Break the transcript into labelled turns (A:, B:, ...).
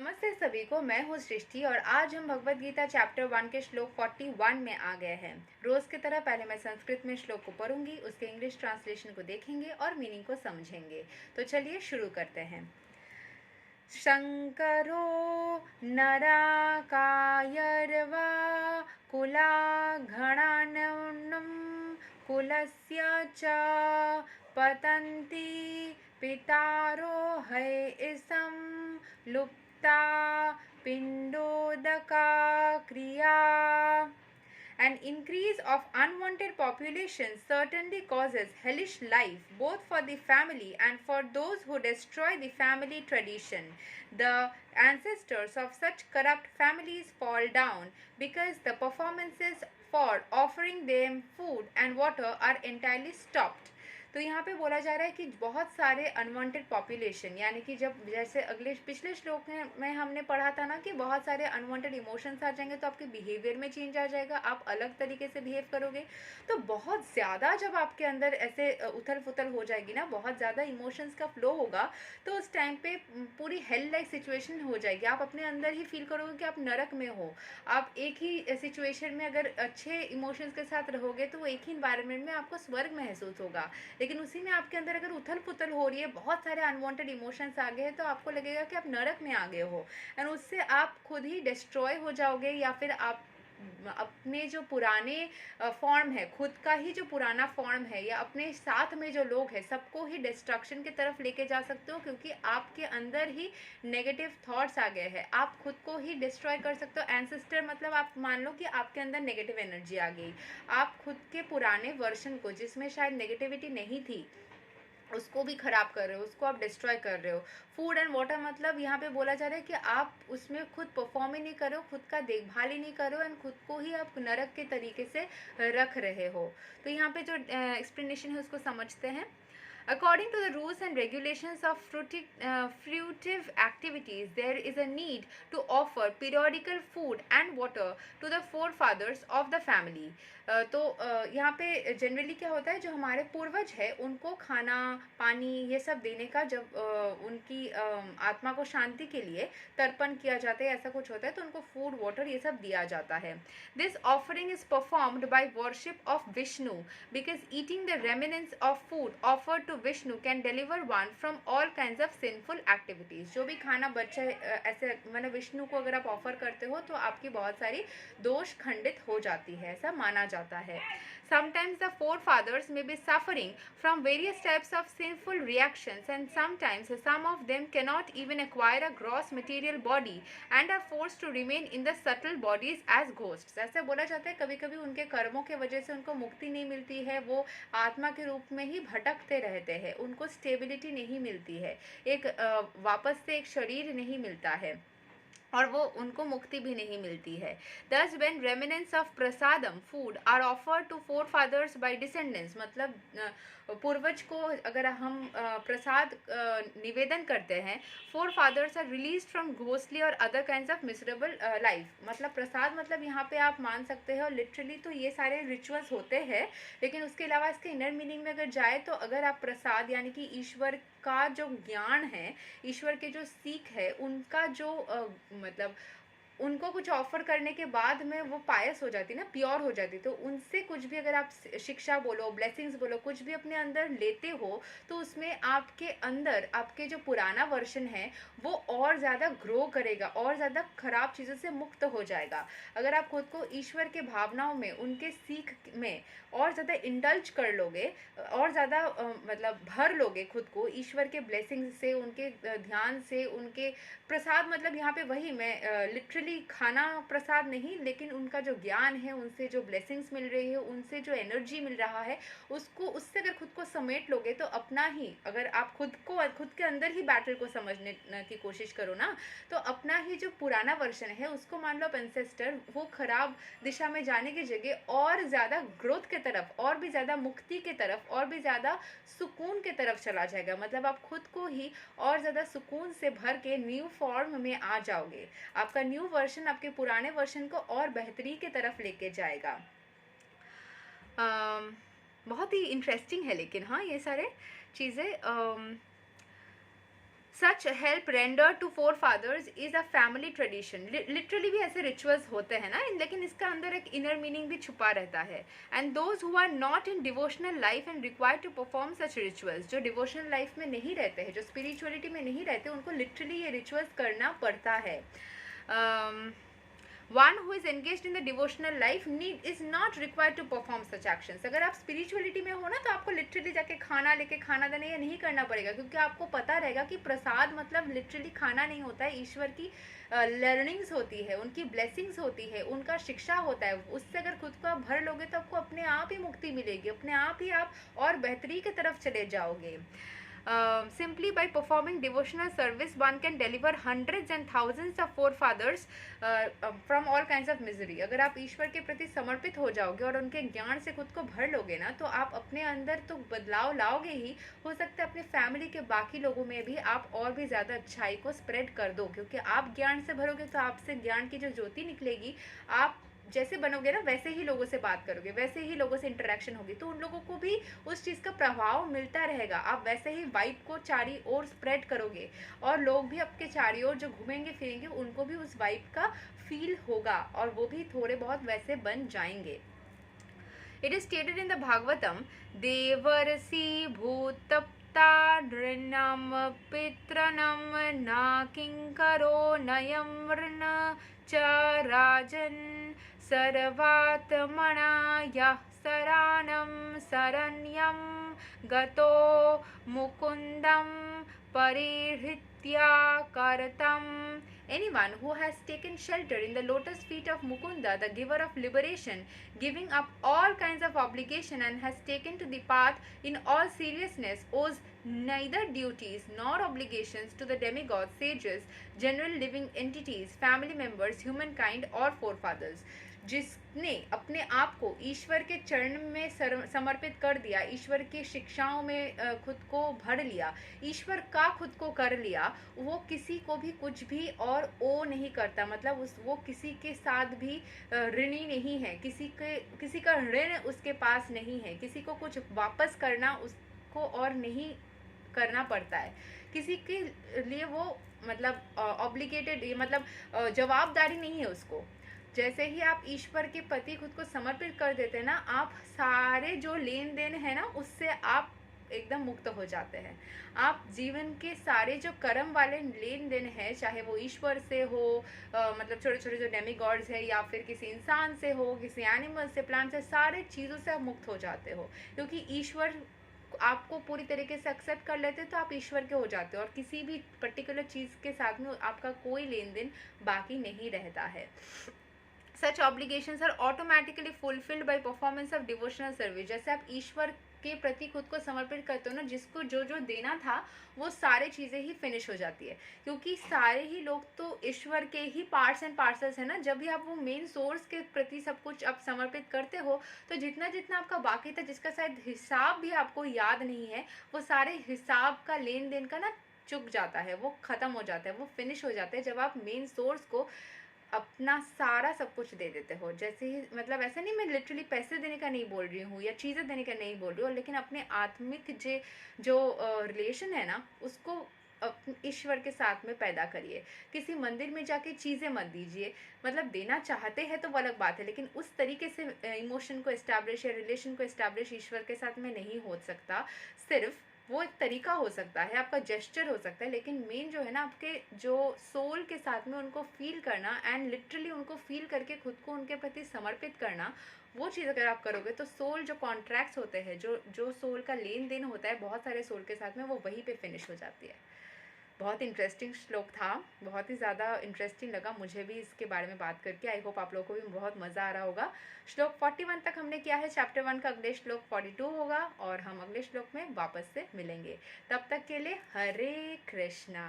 A: नमस्ते सभी को। मैं हूँ सृष्टि और आज हम भगवत गीता चैप्टर 1 के श्लोक 41 में आ गए हैं। रोज की तरह पहले मैं संस्कृत में श्लोक को पढ़ूंगी, उसके इंग्लिश ट्रांसलेशन को देखेंगे और मीनिंग को समझेंगे। तो चलिए शुरू करते हैं। शंकरो नराकायर्वा कुलाघणानम् कुलस्य च पतन्ति पितारो हयिसं लुप्ता पिण्डोदका क्रिया। An increase of unwanted population certainly causes hellish life both for the family and for those who destroy the family tradition. The ancestors of such corrupt families fall down because the performances for offering them food and water are entirely stopped. तो यहाँ पे बोला जा रहा है कि बहुत सारे अनवांटेड पॉपुलेशन, यानी कि जब जैसे पिछले श्लोक में हमने पढ़ा था ना कि बहुत सारे अनवांटेड इमोशंस आ जाएंगे तो आपके बिहेवियर में चेंज आ जाएगा, आप अलग तरीके से बिहेव करोगे। तो बहुत ज़्यादा जब आपके अंदर ऐसे उथल पुथल हो जाएगी ना, बहुत ज़्यादा इमोशंस का फ्लो होगा, तो उस टाइम पे पूरी हेल लाइक सिचुएशन हो जाएगी। आप अपने अंदर ही फील करोगे कि आप नरक में हो। आप एक ही सिचुएशन में अगर अच्छे इमोशंस के साथ रहोगे तो वो एक ही इन्वायरमेंट में आपको स्वर्ग महसूस होगा, लेकिन उसी में आपके अंदर अगर उथल पुथल हो रही है, बहुत सारे अनवांटेड इमोशंस आ गए हैं, तो आपको लगेगा कि आप नरक में आ गए हो एंड उससे आप खुद ही डिस्ट्रॉय हो जाओगे, या फिर आप अपने जो पुराने फॉर्म है, खुद का ही जो पुराना फॉर्म है, या अपने साथ में जो लोग हैं सबको ही डिस्ट्रक्शन की तरफ लेके जा सकते हो, क्योंकि आपके अंदर ही नेगेटिव थॉट्स आ गए हैं। आप खुद को ही डिस्ट्रॉय कर सकते हो। एंसेस्टर मतलब आप मान लो कि आपके अंदर नेगेटिव एनर्जी आ गई, आप खुद के पुराने वर्जन को, जिसमें शायद नेगेटिविटी नहीं थी, उसको भी खराब कर रहे हो, उसको आप डिस्ट्रॉय कर रहे हो। फूड एंड वाटर मतलब यहाँ पे बोला जा रहा है कि आप उसमें खुद परफॉर्म ही नहीं कर रहे हो, खुद का देखभाल ही नहीं कर रहे हो एंड खुद को ही आप नरक के तरीके से रख रहे हो। तो यहाँ पे जो एक्सप्लेनेशन है उसको समझते हैं। According to the rules and regulations of fruitive activities, there is a need to offer periodical food and water to the forefathers of the family. तो यहाँ पे जनरली क्या होता है, जो हमारे पूर्वज है उनको खाना पानी ये सब देने का, जब उनकी आत्मा को शांति के लिए तर्पण किया जाता है, ऐसा कुछ होता है, तो उनको फूड वाटर ये सब दिया जाता है। This offering is performed by worship of Vishnu because eating the remnants of food offered to Vishnu can deliver one from all kinds of sinful activities. जो भी खाना बचा ऐसे मतलब विष्णु को अगर आप ऑफर करते हो तो आपकी बहुत सारी दोष खंडित हो जाती है, ऐसा माना जाता है। Sometimes the forefathers may be suffering from various types of sinful reactions, and sometimes some of them cannot even acquire a gross material body and are forced to remain in the subtle bodies as ghosts. ऐसे बोला जाता है कभी कभी उनके कर्मों के वजह से उनको मुक्ति नहीं मिलती है, वो आत्मा के रूप में ही भटकते रहते हैं, उनको स्टेबिलिटी नहीं मिलती है, एक वापस से एक शरीर नहीं मिलता है और वो उनको मुक्ति भी नहीं मिलती है। Thus when remnants of prasadam food are offered to forefathers by descendants, मतलब पूर्वज को अगर हम प्रसाद निवेदन करते हैं, forefathers are released from ghostly और other kinds of miserable life। मतलब प्रसाद मतलब यहाँ पे आप मान सकते हो लिटरली तो ये सारे रिचुअल्स होते हैं, लेकिन उसके अलावा इसके इनर मीनिंग में अगर जाए तो अगर आप प्रसाद यानी कि ईश्वर का जो ज्ञान है, ईश्वर के जो सीख है, उनका जो मतलब उनको कुछ ऑफर करने के बाद में वो पायस हो जाती ना, प्योर हो जाती, तो उनसे कुछ भी अगर आप शिक्षा बोलो, ब्लेसिंग्स बोलो, कुछ भी अपने अंदर लेते हो, तो उसमें आपके अंदर आपके जो पुराना वर्जन है वो और ज़्यादा ग्रो करेगा और ज़्यादा खराब चीज़ों से मुक्त हो जाएगा। अगर आप खुद को ईश्वर के भावनाओं में, उनके सीख में और ज़्यादा इंडल्ज कर लोगे और ज़्यादा मतलब भर लोगे खुद को ईश्वर के ब्लेसिंग्स से, उनके ध्यान से, उनके प्रसाद मतलब यहाँ पे वही मैं लिटरली खाना प्रसाद नहीं, लेकिन उनका जो ज्ञान है, उनसे जो ब्लेसिंग्स मिल रही है, उनसे जो एनर्जी मिल रहा है, उसको उससे अगर खुद को समेट लोगे तो अपना ही, अगर आप खुद के अंदर ही बैटल को समझने की कोशिश करो ना, तो अपना ही जो पुराना वर्जन है उसको मान लो आप एंसेस्टर, वो खराब दिशा में जाने की जगह और ज़्यादा ग्रोथ के तरफ, और भी ज़्यादा मुक्ति के तरफ, और भी ज़्यादा सुकून के तरफ चला जाएगा। मतलब आप खुद को ही और ज़्यादा सुकून से भर के न्यू फॉर्म में आ जाओगे। आपका न्यू वर्जन आपके पुराने वर्जन को और बेहतरी की तरफ लेके जाएगा। बहुत ही इंटरेस्टिंग है लेकिन हाँ ये सारे चीज़ें। Such help render to forefathers is a family tradition. Literally भी ऐसे रिचुअल्स होते हैं ना, लेकिन इसका अंदर एक इनर मीनिंग भी छुपा रहता है। And those who are not in devotional life and require to perform such rituals, जो डिवोशनल लाइफ में नहीं रहते हैं, जो स्पिरिचुअलिटी में नहीं रहते, उनको लिटरली ये रिचुअल्स करना पड़ता है। One who is engaged in the devotional life is not required to perform such actions. अगर आप spirituality में हो ना, तो आपको literally जाके खाना लेके खाना देना ये नहीं करना पड़ेगा, क्योंकि आपको पता रहेगा कि प्रसाद मतलब literally खाना नहीं होता है, ईश्वर की लर्निंग्स होती है, उनकी ब्लेसिंग्स होती है, उनका शिक्षा होता है। उससे अगर खुद को आप भर लोगे तो आपको अपने आप ही मुक्ति मिलेगी, अपने आप ही आप और बेहतरी की तरफ चले जाओगे। Simply by performing devotional service, one can deliver hundreds and thousands of forefathers from all kinds of misery. अगर आप ईश्वर के प्रति समर्पित हो जाओगे और उनके ज्ञान से खुद को भर लोगे ना, तो आप अपने अंदर तो बदलाव लाओगे ही, हो सकता है अपने फैमिली के बाकी लोगों में भी आप और भी ज़्यादा अच्छाई को स्प्रेड कर दो, क्योंकि आप ज्ञान से भरोगे तो आपसे ज्ञान की जो ज्योति निकलेगी, आप जैसे बनोगे ना वैसे ही लोगों से बात करोगे, वैसे ही लोगों से इंटरेक्शन होगी, तो उन लोगों को भी उस चीज़ का प्रभाव मिलता रहेगा। आप वैसे ही वाइब को चारी ओर स्प्रेड करोगे और लोग भी आपके चारी ओर जो घूमेंगे फिरेंगे उनको भी उस वाइब का फील होगा और वो भी थोड़े बहुत वैसे बन जाएंगे। It is stated in the Bhagavatam, Devarsi Bhutapta Nrinam Pitranam Na Kinkaro Nayam Rna Cha Rajan Sarvatmana Yah Saranam Saranyam Gato Mukundam Parihritya Karatam. Anyone who has taken shelter in the lotus feet of Mukunda, the giver of liberation, giving up all kinds of obligation and has taken to the path in all seriousness, owes neither duties nor obligations to the demigods, sages, general living entities, family members, humankind or forefathers. जिसने अपने आप को ईश्वर के चरण में समर्पित कर दिया, ईश्वर की शिक्षाओं में खुद को भर लिया, ईश्वर का खुद को कर लिया, वो किसी को भी कुछ भी और ओ नहीं करता, मतलब वो किसी के साथ भी ऋणी नहीं है, किसी का ऋण उसके पास नहीं है, किसी को कुछ वापस करना उसको और नहीं करना पड़ता है, किसी के लिए वो मतलब ऑब्लिगेटेड, मतलब जवाबदारी नहीं है उसको। जैसे ही आप ईश्वर के प्रति खुद को समर्पित कर देते हैं ना, आप सारे जो लेन देन है ना उससे आप एकदम मुक्त हो जाते हैं। आप जीवन के सारे जो कर्म वाले लेन देन है, चाहे वो ईश्वर से हो, मतलब छोटे छोटे जो डेमीगॉड्स है, या फिर किसी इंसान से हो, किसी एनिमल से, प्लांट से, सारे चीज़ों से आप मुक्त हो जाते हो, क्योंकि ईश्वर आपको पूरी तरीके से एक्सेप्ट कर लेते तो आप ईश्वर के हो जाते हो और किसी भी पर्टिकुलर चीज़ के साथ में आपका कोई लेन देन बाकी नहीं रहता है। Such obligations are automatically fulfilled by performance of devotional service. जैसे आप ईश्वर के प्रति खुद को समर्पित करते हो ना, जिसको जो जो देना था वो सारे चीज़ें ही फिनिश हो जाती है, क्योंकि सारे ही लोग तो ईश्वर के ही पार्ट्स एंड पार्सल्स है ना। जब भी आप वो मेन सोर्स के प्रति सब कुछ आप समर्पित करते हो, तो जितना जितना आपका बाकी था, जिसका शायद हिसाब भी आपको याद नहीं है, वो सारे हिसाब का लेन देन का ना चुक जाता है, वो ख़त्म हो जाता है, वो फिनिश हो जाता है जब आप मेन सोर्स को अपना सारा सब कुछ दे देते हो। जैसे ही, मतलब ऐसे नहीं, मैं लिटरली पैसे देने का नहीं बोल रही हूँ या चीज़ें देने का नहीं बोल रही हूँ, लेकिन अपने आत्मिक जो रिलेशन है ना, उसको ईश्वर के साथ में पैदा करिए। किसी मंदिर में जाके चीज़ें मत दीजिए, मतलब देना चाहते हैं तो वो अलग बात है, लेकिन उस तरीके से इमोशन को एस्टैब्लिश या रिलेशन को एस्टैब्लिश ईश्वर के साथ में नहीं हो सकता। सिर्फ वो एक तरीका हो सकता है, आपका जेस्चर हो सकता है, लेकिन मेन जो है ना, आपके जो सोल के साथ में उनको फील करना एंड लिटरली उनको फील करके खुद को उनके प्रति समर्पित करना, वो चीज़ अगर आप करोगे तो सोल जो कॉन्ट्रैक्ट्स होते हैं, जो सोल का लेन देन होता है बहुत सारे सोल के साथ में, वो वहीं पे फिनिश हो जाती है। बहुत इंटरेस्टिंग श्लोक था, बहुत ही ज़्यादा इंटरेस्टिंग लगा मुझे भी इसके बारे में बात करके। आई होप आप लोगों को भी बहुत मज़ा आ रहा होगा। श्लोक 41 तक हमने किया है, चैप्टर 1 का अगले श्लोक 42 होगा और हम अगले श्लोक में वापस से मिलेंगे। तब तक के लिए हरे कृष्णा।